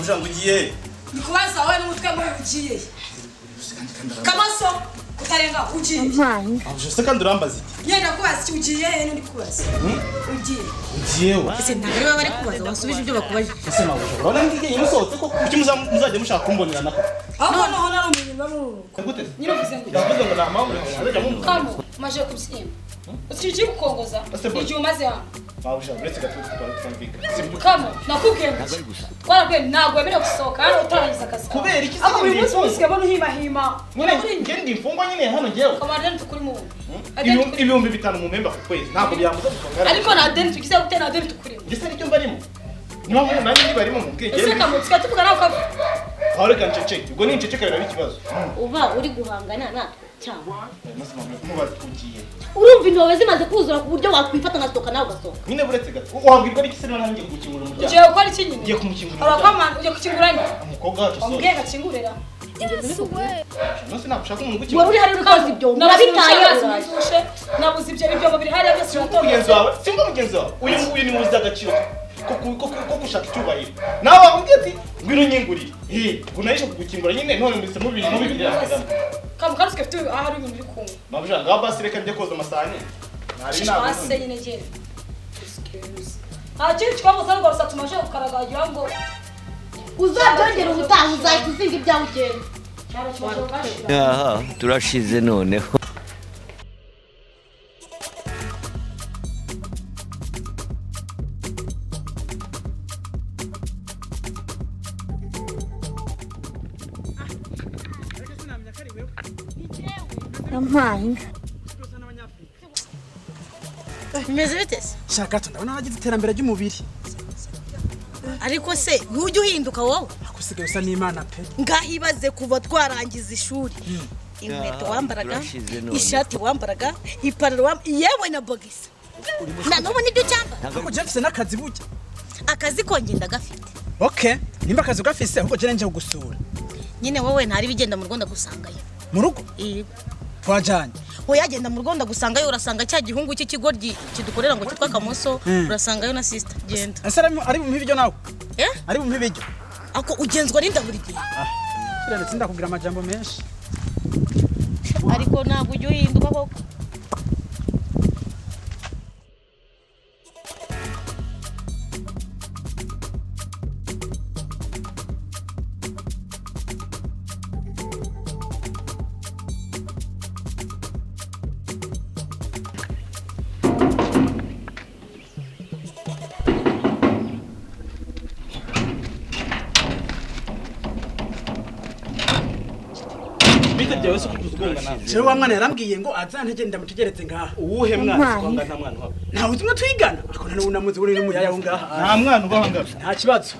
Mabusha ngugiye. Nikubaza wowe n'umutwe muri ugiye. Kamoso kutarenga ugiye. Mabusha se kandi urambaza iki? Yenda kubaza iki ugiye ndi kubaza. Ugiye. Ugiyewe. Ese ntabwo bari kubaza wasubije ibyo bakubaje. Ese Mabusha urabona ngiye musohotse ko kuki muzajya mushaka kumbonera nako. Aho no hona rumenye bamu. Gute? Nyiravuze ngo. Yavuze ngo namawe azajya mu. Kamo maje kubyimba. Ukije kukongoza. Igihe umaze hano. Mabusha uretse gatutu twumvika. Kamo nakubwiye twarabwiye ntabwo wemerewe gusohoka hano utarangiza akazi. Kubera iki se? Abo buri munsi usigamo n'ihima. Nyine ndi imfungwa nyine hano ngewe. Kamarade tukuri mu. Ibihumbi 5 mu memba ku kwezi ntabwo byamuza gukongara. Ariko na deni tugize gutera deni tukuri. Gisa nicyo mbarimo. Niba mu nanjye ndibarimo mu bwenge. Ese kamutse tuvuga nawe kavu. Aho reka nceceke. Ubwo ni nceceke biraba ikibazo. Uba uri guhangana natwe cyangwa. Maze mama kumubaza tugiye. Urumva intobe zimaze kuzura ku buryo wakwifata ngasohoka nawe ugasohoka. Nyine buretse gato. Wabwirwa n'iki se nanjye gukingura umuryango. Ugiye gukora iki nyine? Ugiye kumukingura. Arakamana ugiye gukingura nde? Umukobwa wacu so. Umbwiye gakingurira. Nose nabushaka umuntu gukingura. Wari uri hari uri koza ibyo. Nabitaye urashe. Nabuze ibyo babiri hari byose natonze. Mugenzi wawe, simba mugenzi wawe. Uyu ni muzi agaciro. Ko gushaka icyubahiro. Nawe wabwiye ati ngwino nyingurire. Gunahisha kugukingura nyine none mbese mu bibiri. Kamukaruske mfite ahari ibintu biri kumwe. Mabusha ngaho basi reka njye koza amasahani. Nari nabo. Base nyine gere. Excuse. Kiri twamuza ngo rusa tumaje kukaragagira ngo uzabyongera ubutaha uzahita uzinga ibyawe ugenda. Aha turashize noneho. Ampanga. Meze bite se? Shaka ndabona nagize iterambere ry'umubiri. Ariko se ntujye uhinduka wowe? Akusigaye usa n'Imana pe. Ngahibaze kuva twarangiza ishuri. Inkweto wambaraga, ishati wambaraga, ipantaro yewe na bogisi. Na n'ubu nibyo cyamba. Ako Jefferson n'akazi bujya. Akazi ko ngenda gafite. Okay, nimba akazi ugafise ahubwo je nje kugusura. Nyine wowe ntari bigenda mu Rwanda gusangayo. Mu rugo? Twajanye. Oyagenda mu Rwanda gusangayo urasanga cya gihungu cy'ikigoryi kidukorera ngo cyitwa Kamoso urasangayo na sister genda. Ese ari mu mpibyo nawe? Ari mu mpibyo. Ako ugenzwa n'inda buri gihe. Kirane tsinda kugira amajambo menshi. Ariko ntabwo ujye uhinduka koko. Jewe wa mwana yarambwiye ngo azantege ndamutegeretse ngaha. Uwuhe mwana kwanga nta mwana wawe? Nta uzimwe twigana. Ako nta nunamuzi uri n'umuyaya wo ngaha. Nta mwana ubaho ngaha. Nta kibazo.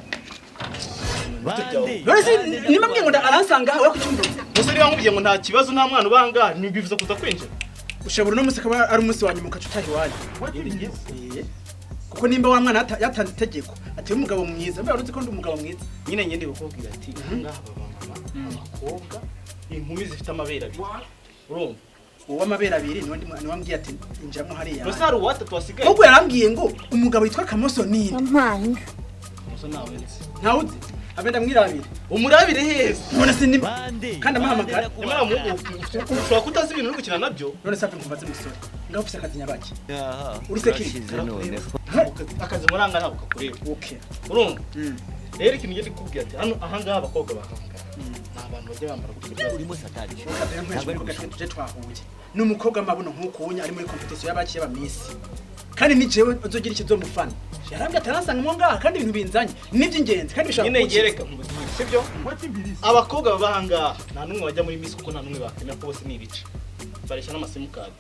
None nimambwiye ngo aransanga we kucyumbuza. Bose niba nkubwiye ngo nta kibazo nta mwana ubaho ngaha nibivuze kuza kwinjira. Ushabura no musaka ari umunsi wanyu mukacuta iwanyu. Kuko nimba wa mwana yatanze itegeko ati umugabo mwiza mbe waruzi ko ndi umugabo mwiza. Nyine ngende gukubwira ati ngaha baba abakobwa inkumi zifite amabera abiri. Urumva? Uwo amabera abiri ni wambwiye ati injiramo hariya. Rosari watatu wasigaye. Ubwo yarambwiye ngo umugabo yitwa Kamoso ni. Ampanga. Kamoso nawe nzi. Ntawuzi. Abenda mwirabire. Umurabire heza. None sindi kandi amahamagara. Nyamara mu ushobora kutazi ibintu uri gukina nabyo. None safi mkubaze musore. Ngaho ufise akazi nyabaki. Aha. Uri sekiri. Akazi muranga ntabwo kakureba. Okay. Urumva? Rero ikintu ngende kubwira ati hano aha ngaha abakobwa bahanga. Abantu bajya bambara gutya. Urimo satani. Tuje twahuye. N'umukobwa mabuno nkukunya ari muri competition y'abaki y'abamisi. Kandi ni jewe uzogira ikizo mufana. Yarambye atarasanga mu ngaha kandi ibintu binzanye. Niby'ingenzi kandi bishaka nyine yereka mu buzima sibyo? Abakobwa babahanga nta numwe bajya muri miss kuko nta numwe bakemera ko bose ni ibice. Bareshya n'amasimukadi.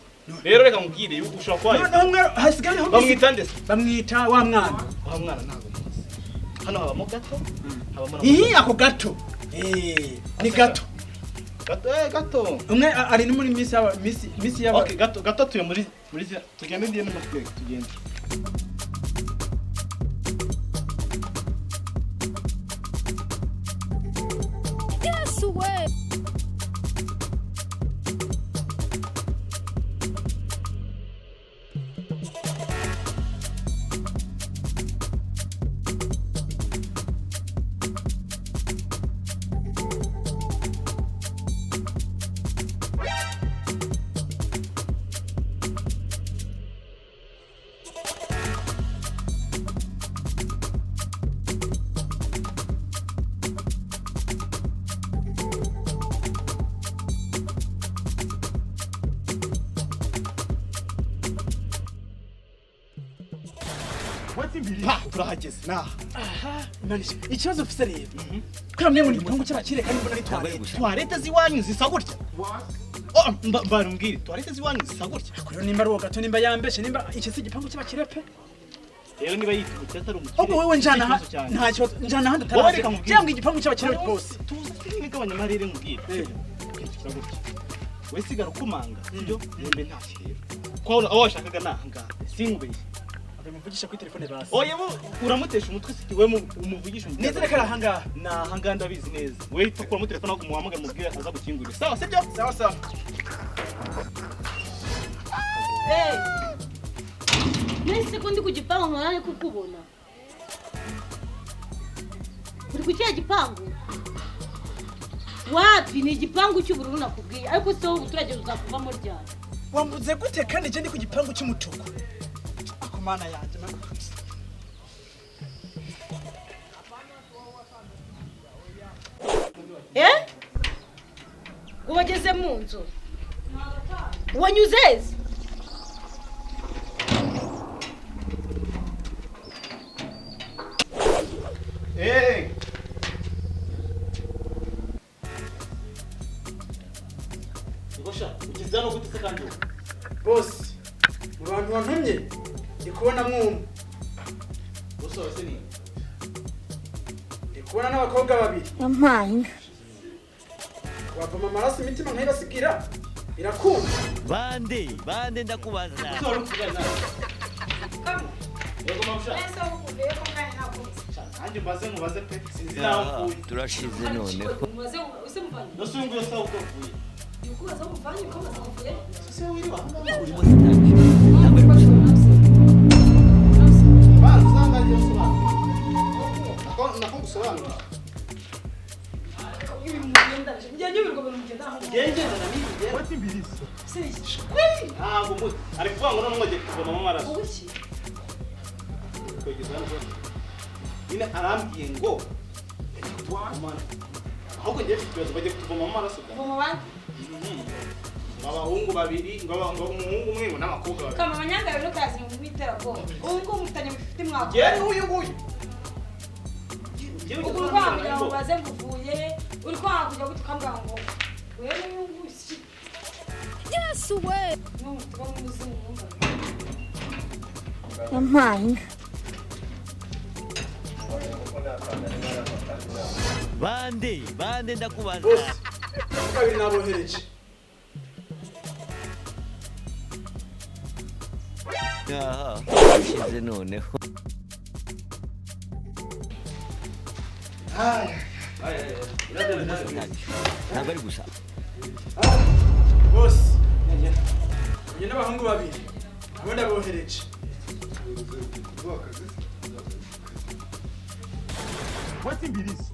Rero reka mubwire yuko ushobora kwayo. None hasigaye ho bamwita ndese. Bamwita wa mwana. Wa mwana ntabwo muzi. Hano habamo gato. Habamo ako gato. Ni gato. Gato. Umwe ari muri miss yaba. Okay, gato tuye muri tugende ndiye n'amatwego tugende. Yes way. turahageze naha. Aha, manisha. Ikibazo ufise rero. Kwamye mu gipangu cy'abakire kandi mbona ari toilette. Toilette ziwanyu zisa gutya. Oh, mbarumbwire, toilette ziwanyu zisa gutya. Akuriyo nimba ari uwo gato nimba yambeshe nimba iki si igipangu cy'abakire pe. Rero niba yitubutse atari umukire. Ahubwo wewe njana nta kibazo njana handi ataraje. Cyangwa igipangu cy'abakire bose. Tuzi n'igabanya marire mubwire. Kira gutya. We sigara ukumanga, sibyo? Yembe nta kirero. Ko aho washakaga nahanga. Sinkubeshye. Muvugisha kuri telefone basi. Oya bo uramutesha umutwe siti we umuvugisha umutwe. Nizere kara hanga. Nahanga ndabizi neza. We tukura mu telefone ako muhamagara mubwire aza gukingurira. Sawa sibyo? Sawa. Nese ko ndi ku gipangu nkorane kukubona. Uri ku kiya gipangu? Wapi ni igipangu cy'ubururu nakubwiye ariko se wowe uturage uzakuvamo ryari? Wambuze gute kandi je ndi ku gipangu cy'umutuku? Akomana yanje mako. Ubageze mu nzu. Wanyuzeze. Igosha, ukiza no gutse kandi. Boss, mu bantu wantumye ndi kubona mwumwe. Usose ni. Ndi kubona n'abakobwa babiri. Yampaye. Wavoma amaraso imitima ntayibasigira. Birakunda. Bande ndakubaza. Usoro kugana. Yego mabusha. Anje baze mubaze pe sinzira mvuye. Turashize noneho. Mubaze usemuvanye. Nosungu yose uko mvuye. Yukubaza umuvanye ukomaza mvuye. Se wiriwa. Urimo sitaki. Ntabwo ari gusa. Bazanga je sobanura. Nako gusobanura. Ngengenda na mimi wati mbilisi. Sisi. Ah, ngo ari kuvuga ngo none ngoje kuvoma amaraso. Ubuki. Kugeza hano. Ine arambwiye ngo ahubwo ngiye ikibazo bagiye kutuvoma amaraso da. Voma bandi. Abahungu babiri ngo umuhungu umwe ngo n'abakobwa babiri. Kama abanyanga rero kazi mu biterago. Ubwo mufitanye bifite mwako. Yari uyu nguyu. Ubwo kwambira ngo baze mvuye. Uri kwanga kujya gutukambwa ngo. Wewe uyu nguyu. Yes we. No, tuba mu muzimu numva. Yampaye. Bande ndakubaza. Boss, kabiri nabohereje. Aha, turashize noneho. Ntabwo ari gusa. Boss, njye n'abahungu babiri. Abo ndabohereje. Wati mbilisi.